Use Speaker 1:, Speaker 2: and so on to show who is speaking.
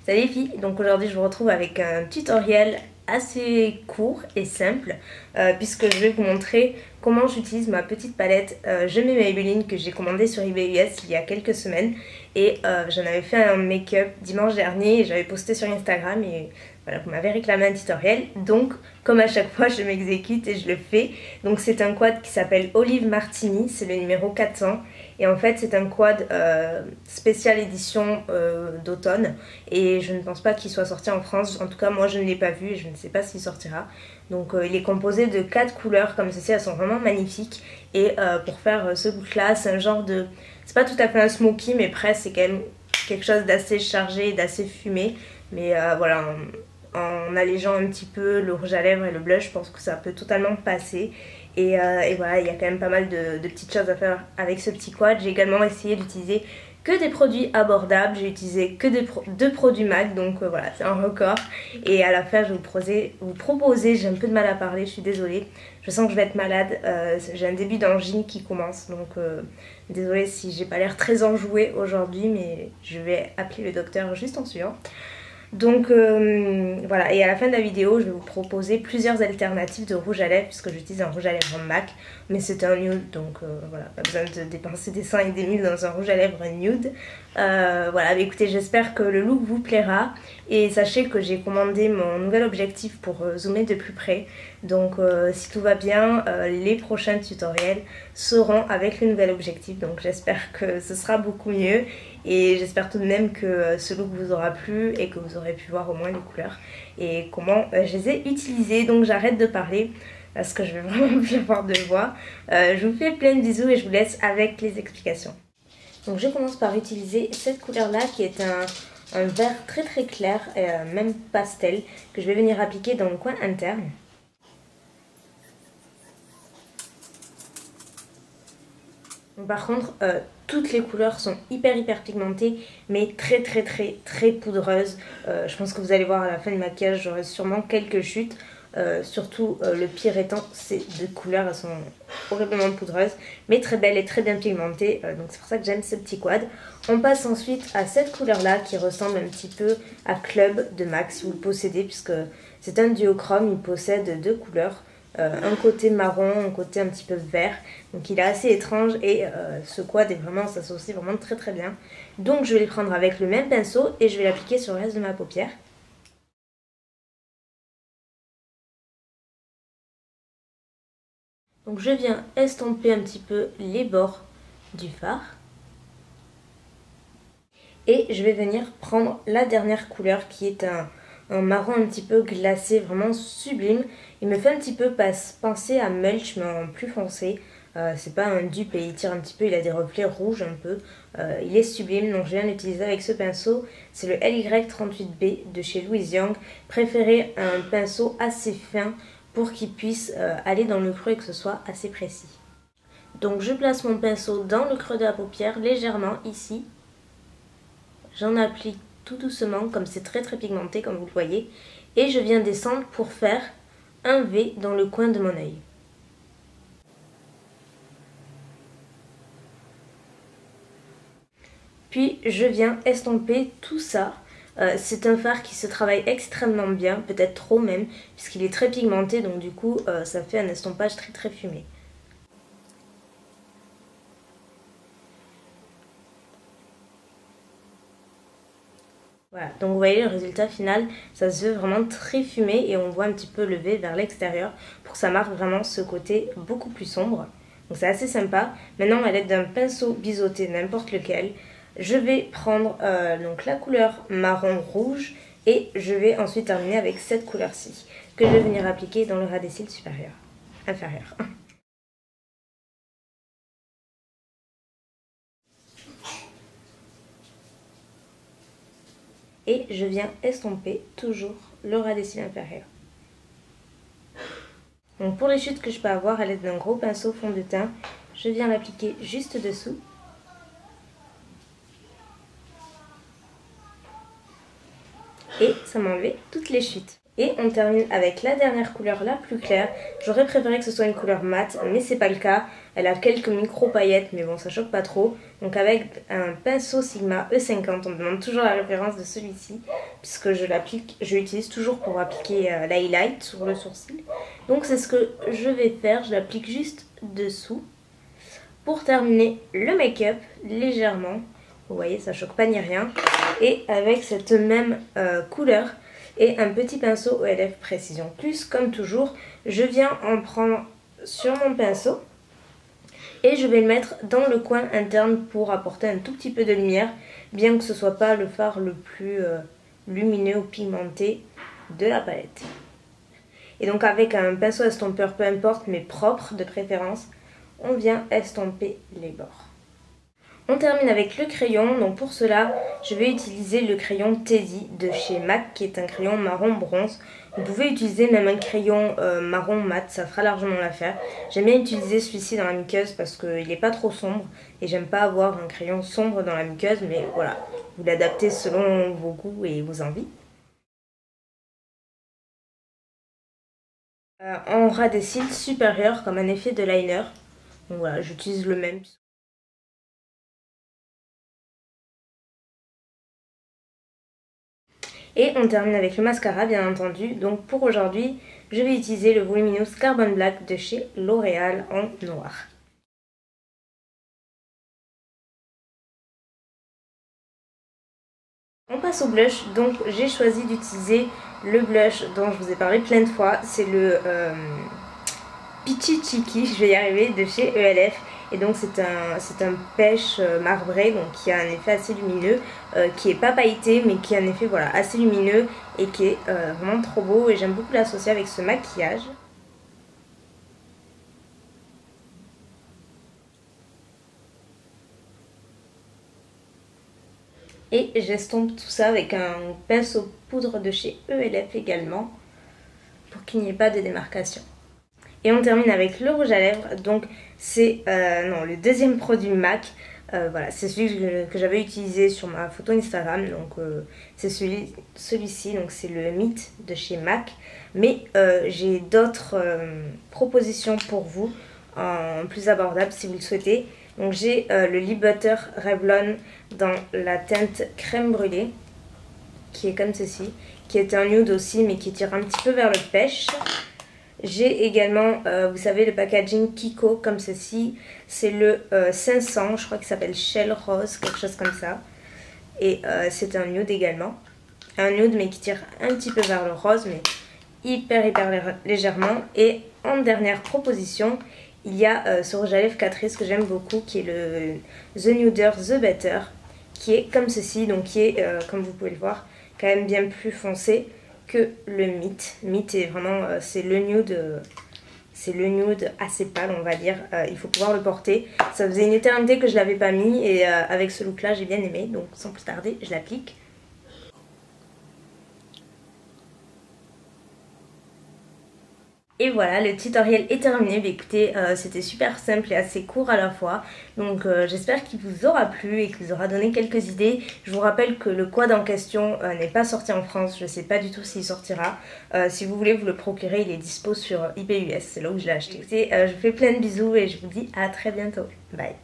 Speaker 1: Salut les filles, donc aujourd'hui je vous retrouve avec un tutoriel assez court et simple puisque je vais vous montrer comment j'utilise ma petite palette Je m'aime Maybelline que j'ai commandée sur eBay US il y a quelques semaines et j'en avais fait un make-up dimanche dernier et j'avais posté sur Instagram et voilà, vous m'avez réclamé un tutoriel, donc comme à chaque fois je m'exécute et je le fais. Donc c'est un quad qui s'appelle Olive Martini, c'est le numéro 400 et en fait c'est un quad spécial édition d'automne et je ne pense pas qu'il soit sorti en France, en tout cas moi je ne l'ai pas vu et je ne sais pas s'il sortira. Donc il est composé de 4 couleurs comme ceci, elles sont vraiment magnifiques et pour faire ce look là c'est un genre de... c'est pas tout à fait un smoky mais presque, c'est quand même quelque chose d'assez chargé, d'assez fumé, mais voilà, en allégeant un petit peu le rouge à lèvres et le blush, je pense que ça peut totalement passer. Et voilà, il y a quand même pas mal de petites choses à faire avec ce petit quad. J'ai également essayé d'utiliser que des produits abordables, j'ai utilisé que deux produits MAC, donc voilà, c'est un record. Et à la fin, je vais vous proposer, j'ai un peu de mal à parler, je suis désolée, je sens que je vais être malade, j'ai un début d'angine qui commence, donc désolée si j'ai pas l'air très enjouée aujourd'hui, mais je vais appeler le docteur juste en suivant. Donc voilà, et à la fin de la vidéo je vais vous proposer plusieurs alternatives de rouge à lèvres puisque j'utilise un rouge à lèvres MAC, mais c'est un nude, donc voilà, pas besoin de dépenser des cents et des mille dans un rouge à lèvres nude. Voilà, mais écoutez, j'espère que le look vous plaira et sachez que j'ai commandé mon nouvel objectif pour zoomer de plus près, donc si tout va bien, les prochains tutoriels seront avec le nouvel objectif, donc j'espère que ce sera beaucoup mieux et j'espère tout de même que ce look vous aura plu et que vous aurez pu voir au moins les couleurs et comment je les ai utilisées. Donc j'arrête de parler parce que je vais vraiment plus avoir de voix. Je vous fais plein de bisous et je vous laisse avec les explications. Donc je commence par utiliser cette couleur là qui est un vert très très clair, même pastel, que je vais venir appliquer dans le coin interne. Par contre, toutes les couleurs sont hyper pigmentées, mais très poudreuses. Je pense que vous allez voir à la fin du maquillage, j'aurai sûrement quelques chutes. Surtout le pire étant ces deux couleurs, elles sont horriblement poudreuses, mais très belles et très bien pigmentées. Donc c'est pour ça que j'aime ce petit quad. On passe ensuite à cette couleur là qui ressemble un petit peu à Club de MAC si vous le possédez, puisque c'est un duochrome, il possède deux couleurs. Un côté marron, un côté un petit peu vert, donc il est assez étrange et ce quad est vraiment, s'associe vraiment très bien. Donc je vais le prendre avec le même pinceau et je vais l'appliquer sur le reste de ma paupière. Donc je viens estomper un petit peu les bords du fard et je vais venir prendre la dernière couleur qui est un marron un petit peu glacé, vraiment sublime. Il me fait un petit peu penser à Mulch mais en plus foncé. C'est pas un dupe et il tire un petit peu, il a des reflets rouges un peu. Il est sublime, donc je viens l'utiliser avec ce pinceau. C'est le LY38B de chez Louise Young. Préférez un pinceau assez fin pour qu'il puisse aller dans le creux et que ce soit assez précis. Donc je place mon pinceau dans le creux de la paupière, légèrement ici. J'en applique tout doucement, comme c'est très pigmenté comme vous le voyez. Et je viens descendre pour faire un V dans le coin de mon œil. Puis je viens estomper tout ça. C'est un fard qui se travaille extrêmement bien, peut-être trop même, puisqu'il est très pigmenté, donc du coup ça fait un estompage très fumé. Voilà, donc vous voyez le résultat final, ça se veut vraiment très fumé et on voit un petit peu le V vers l'extérieur pour que ça marque vraiment ce côté beaucoup plus sombre. Donc c'est assez sympa. Maintenant à l'aide d'un pinceau biseauté, n'importe lequel, je vais prendre donc la couleur marron rouge et je vais ensuite terminer avec cette couleur-ci que je vais venir appliquer dans le ras des cils inférieur. Et je viens estomper toujours le ras des cils inférieur. Donc pour les chutes que je peux avoir à l'aide d'un gros pinceau fond de teint, je viens l'appliquer juste dessous. Et ça m'a enlevé toutes les chutes. Et on termine avec la dernière couleur la plus claire. J'aurais préféré que ce soit une couleur mate, mais c'est pas le cas. Elle a quelques micro paillettes, mais bon, ça choque pas trop. Donc avec un pinceau Sigma E50, on me demande toujours la référence de celui-ci, puisque je l'utilise toujours pour appliquer l'highlight sur le sourcil. Donc c'est ce que je vais faire, je l'applique juste dessous. Pour terminer le make-up, légèrement, vous voyez, ça choque pas ni rien. Et avec cette même couleur, et un petit pinceau OLF Précision Plus, comme toujours, je viens en prendre sur mon pinceau et je vais le mettre dans le coin interne pour apporter un tout petit peu de lumière, bien que ce soit pas le fard le plus lumineux ou pigmenté de la palette. Et donc avec un pinceau estompeur, peu importe, mais propre de préférence, on vient estomper les bords. On termine avec le crayon, donc pour cela je vais utiliser le crayon Teddy de chez MAC qui est un crayon marron bronze. Vous pouvez utiliser même un crayon marron mat, ça fera largement l'affaire. J'aime bien utiliser celui-ci dans la muqueuse parce qu'il n'est pas trop sombre et j'aime pas avoir un crayon sombre dans la muqueuse, mais voilà, vous l'adaptez selon vos goûts et vos envies. En ras des cils supérieurs comme un effet de liner, donc voilà, j'utilise le même. Et on termine avec le mascara bien entendu. Donc pour aujourd'hui, je vais utiliser le Voluminous Carbon Black de chez L'Oréal en noir. On passe au blush, donc j'ai choisi d'utiliser le blush dont je vous ai parlé plein de fois. C'est le Peachy Cheeky, je vais y arriver, de chez ELF. Et donc c'est un pêche marbré, donc qui a un effet assez lumineux, qui est pas pailleté mais qui a un effet voilà, assez lumineux et qui est vraiment trop beau, et j'aime beaucoup l'associer avec ce maquillage. Et j'estompe tout ça avec un pinceau poudre de chez ELF également, pour qu'il n'y ait pas de démarcation. Et on termine avec le rouge à lèvres, donc c'est le deuxième produit MAC. Voilà, c'est celui que j'avais utilisé sur ma photo Instagram, donc c'est celui-ci, donc c'est le Meet de chez MAC. Mais j'ai d'autres propositions pour vous, en plus abordables si vous le souhaitez. Donc j'ai le Lip Butter Revlon dans la teinte crème brûlée, qui est comme ceci, qui est un nude aussi mais qui tire un petit peu vers le pêche. J'ai également, vous savez, le packaging Kiko comme ceci. C'est le 500, je crois qu'il s'appelle Shell Rose, quelque chose comme ça. Et c'est un nude également. Un nude mais qui tire un petit peu vers le rose, mais hyper légèrement. Et en dernière proposition, il y a ce rouge à lèvres Catrice que j'aime beaucoup, qui est le The Nuder The Better, qui est comme ceci, donc qui est, comme vous pouvez le voir, quand même bien plus foncé que le Meet. Meet est vraiment, c'est le nude assez pâle, on va dire. Il faut pouvoir le porter. Ça faisait une éternité que je l'avais pas mis, et avec ce look là j'ai bien aimé, donc sans plus tarder je l'applique. Et voilà, le tutoriel est terminé. Mais écoutez, c'était super simple et assez court à la fois. Donc j'espère qu'il vous aura plu et qu'il vous aura donné quelques idées. Je vous rappelle que le quad en question n'est pas sorti en France. Je ne sais pas du tout s'il sortira. Si vous voulez vous le procurer, il est dispo sur eBay US. C'est là où je l'ai acheté. Écoutez, je vous fais plein de bisous et je vous dis à très bientôt. Bye.